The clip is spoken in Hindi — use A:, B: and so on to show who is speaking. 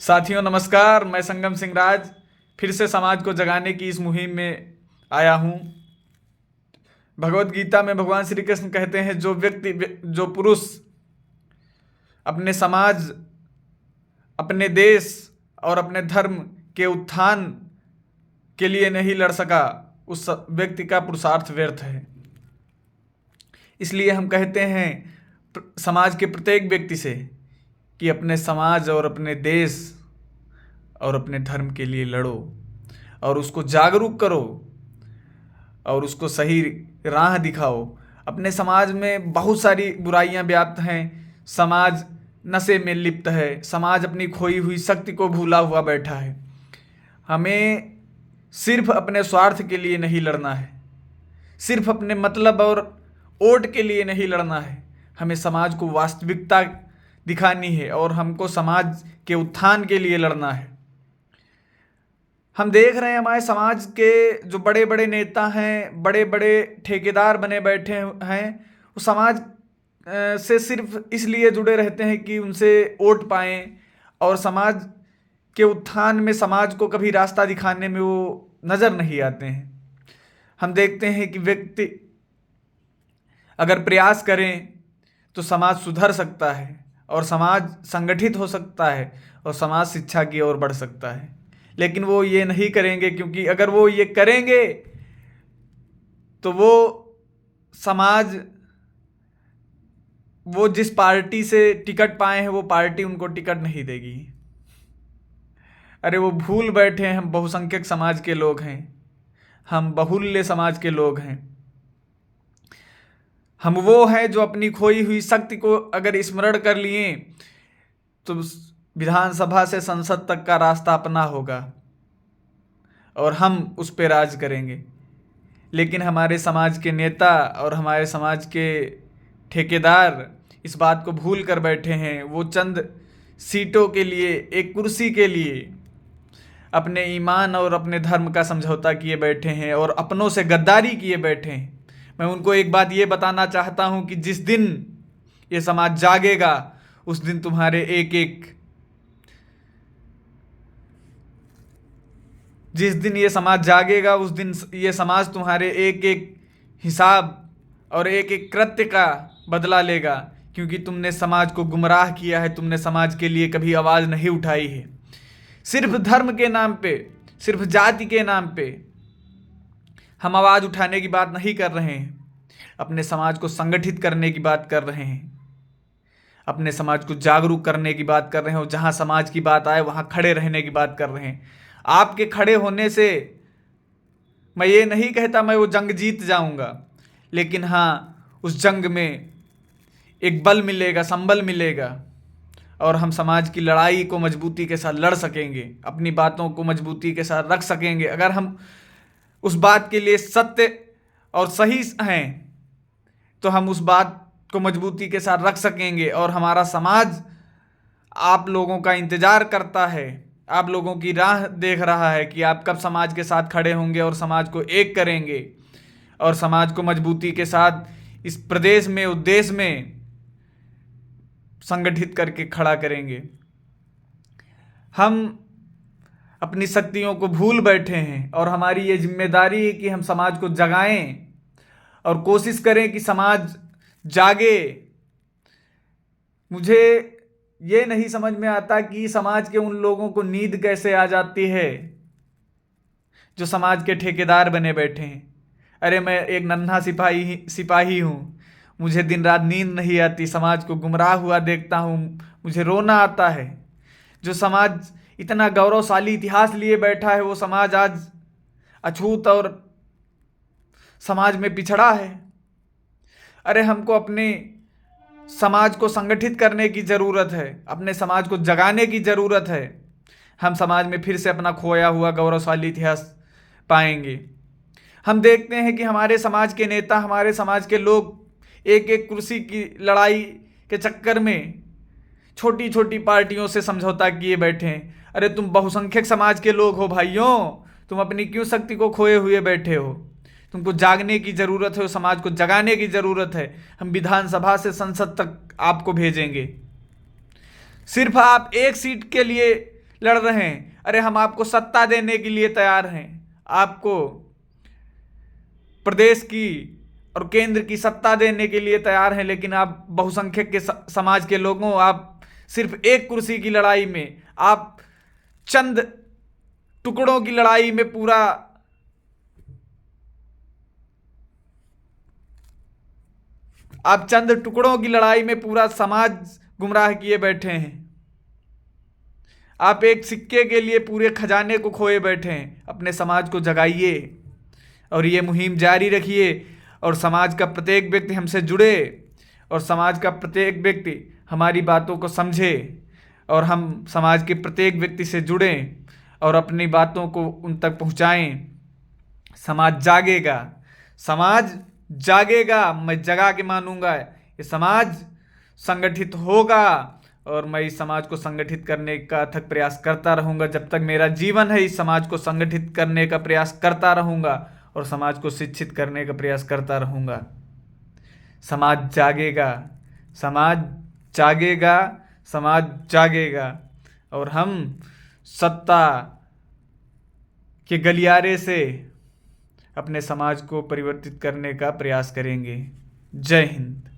A: साथियों नमस्कार, मैं संगम सिंह राज फिर से समाज को जगाने की इस मुहिम में आया हूँ। भगवत गीता में भगवान श्री कृष्ण कहते हैं, जो पुरुष अपने समाज, अपने देश और अपने धर्म के उत्थान के लिए नहीं लड़ सका, उस व्यक्ति का पुरुषार्थ व्यर्थ है। इसलिए हम कहते हैं समाज के प्रत्येक व्यक्ति से कि अपने समाज और अपने देश और अपने धर्म के लिए लड़ो और उसको जागरूक करो और उसको सही राह दिखाओ। अपने समाज में बहुत सारी बुराइयां व्याप्त हैं। समाज नशे में लिप्त है, समाज अपनी खोई हुई शक्ति को भूला हुआ बैठा है। हमें सिर्फ अपने स्वार्थ के लिए नहीं लड़ना है, सिर्फ अपने मतलब और वोट के लिए नहीं लड़ना है। हमें समाज को वास्तविकता दिखानी है और हमको समाज के उत्थान के लिए लड़ना है। हम देख रहे हैं हमारे समाज के जो बड़े बड़े नेता हैं, बड़े बड़े ठेकेदार बने बैठे हैं, वो समाज से सिर्फ इसलिए जुड़े रहते हैं कि उनसे वोट पाएं और समाज के उत्थान में, समाज को कभी रास्ता दिखाने में वो नज़र नहीं आते हैं। हम देखते हैं कि व्यक्ति अगर प्रयास करें तो समाज सुधर सकता है और समाज संगठित हो सकता है और समाज शिक्षा की ओर बढ़ सकता है। लेकिन वो ये नहीं करेंगे, क्योंकि अगर वो ये करेंगे तो वो समाज, वो जिस पार्टी से टिकट पाए हैं वो पार्टी उनको टिकट नहीं देगी। अरे वो भूल बैठे हैं, हम बहुसंख्यक समाज के लोग हैं, हम बहुल्य समाज के लोग हैं। हम वो हैं जो अपनी खोई हुई शक्ति को अगर स्मरण कर लिए तो विधानसभा से संसद तक का रास्ता अपना होगा और हम उस पर राज करेंगे। लेकिन हमारे समाज के नेता और हमारे समाज के ठेकेदार इस बात को भूल कर बैठे हैं। वो चंद सीटों के लिए, एक कुर्सी के लिए अपने ईमान और अपने धर्म का समझौता किए बैठे हैं और अपनों से गद्दारी किए बैठे हैं। मैं उनको एक बात ये बताना चाहता हूँ कि जिस दिन ये समाज जागेगा उस दिन तुम्हारे जिस दिन ये समाज जागेगा उस दिन ये समाज तुम्हारे एक एक हिसाब और एक एक कृत्य का बदला लेगा, क्योंकि तुमने समाज को गुमराह किया है, तुमने समाज के लिए कभी आवाज़ नहीं उठाई है। सिर्फ धर्म के नाम पे, सिर्फ जाति के नाम पे हम आवाज़ उठाने की बात नहीं कर रहे हैं, अपने समाज को संगठित करने की बात कर रहे हैं, अपने समाज को जागरूक करने की बात कर रहे हैं और जहाँ समाज की बात आए वहाँ खड़े रहने की बात कर रहे हैं। आपके खड़े होने से मैं ये नहीं कहता मैं वो जंग जीत जाऊंगा, लेकिन हाँ उस जंग में एक बल मिलेगा, संबल मिलेगा और हम समाज की लड़ाई को मजबूती के साथ लड़ सकेंगे, अपनी बातों को मजबूती के साथ रख सकेंगे। अगर हम उस बात के लिए सत्य और सही हैं तो हम उस बात को मजबूती के साथ रख सकेंगे और हमारा समाज आप लोगों का इंतज़ार करता है, आप लोगों की राह देख रहा है कि आप कब समाज के साथ खड़े होंगे और समाज को एक करेंगे और समाज को मजबूती के साथ इस प्रदेश में, उस देश में संगठित करके खड़ा करेंगे। हम अपनी शक्तियों को भूल बैठे हैं और हमारी ये जिम्मेदारी है कि हम समाज को जगाएं और कोशिश करें कि समाज जागे। मुझे ये नहीं समझ में आता कि समाज के उन लोगों को नींद कैसे आ जाती है जो समाज के ठेकेदार बने बैठे हैं। अरे मैं एक नन्हा सिपाही हूँ, मुझे दिन रात नींद नहीं आती, समाज को गुमराह हुआ देखता हूँ, मुझे रोना आता है। जो समाज इतना गौरवशाली इतिहास लिए बैठा है वो समाज आज अछूत और समाज में पिछड़ा है। अरे हमको अपने समाज को संगठित करने की ज़रूरत है, अपने समाज को जगाने की ज़रूरत है। हम समाज में फिर से अपना खोया हुआ गौरवशाली इतिहास पाएंगे। हम देखते हैं कि हमारे समाज के नेता, हमारे समाज के लोग एक एक कुर्सी की लड़ाई के चक्कर में छोटी छोटी पार्टियों से समझौता किए बैठे हैं। अरे तुम बहुसंख्यक समाज के लोग हो भाइयों, तुम अपनी क्यों शक्ति को खोए हुए बैठे हो? तुमको जागने की ज़रूरत है, समाज को जगाने की ज़रूरत है। हम विधानसभा से संसद तक आपको भेजेंगे। सिर्फ आप एक सीट के लिए लड़ रहे हैं। अरे हम आपको सत्ता देने के लिए तैयार हैं, आपको प्रदेश की और केंद्र की सत्ता देने के लिए तैयार हैं, लेकिन आप बहुसंख्यक के समाज के लोगों, आप सिर्फ एक कुर्सी की लड़ाई में, आप चंद टुकड़ों की लड़ाई में पूरा चंद टुकड़ों की लड़ाई में पूरा समाज गुमराह किए बैठे हैं। आप एक सिक्के के लिए पूरे खजाने को खोए बैठे हैं। अपने समाज को जगाइए और ये मुहिम जारी रखिए, और समाज का प्रत्येक व्यक्ति हमसे जुड़े, और समाज का प्रत्येक व्यक्ति हमारी बातों को समझे, और हम समाज के प्रत्येक व्यक्ति से जुड़ें और अपनी बातों को उन तक पहुंचाएं। समाज जागेगा, समाज जागेगा, मैं जगा के मानूंगा। ये समाज संगठित होगा और मैं इस समाज को संगठित करने का अथक प्रयास करता रहूंगा। जब तक मेरा जीवन है, इस समाज को संगठित करने का प्रयास करता रहूंगा और समाज को शिक्षित करने का प्रयास करता रहूंगा। समाज जागेगा, समाज जागेगा, समाज जागेगा, और हम सत्ता के गलियारे से अपने समाज को परिवर्तित करने का प्रयास करेंगे। जय हिंद।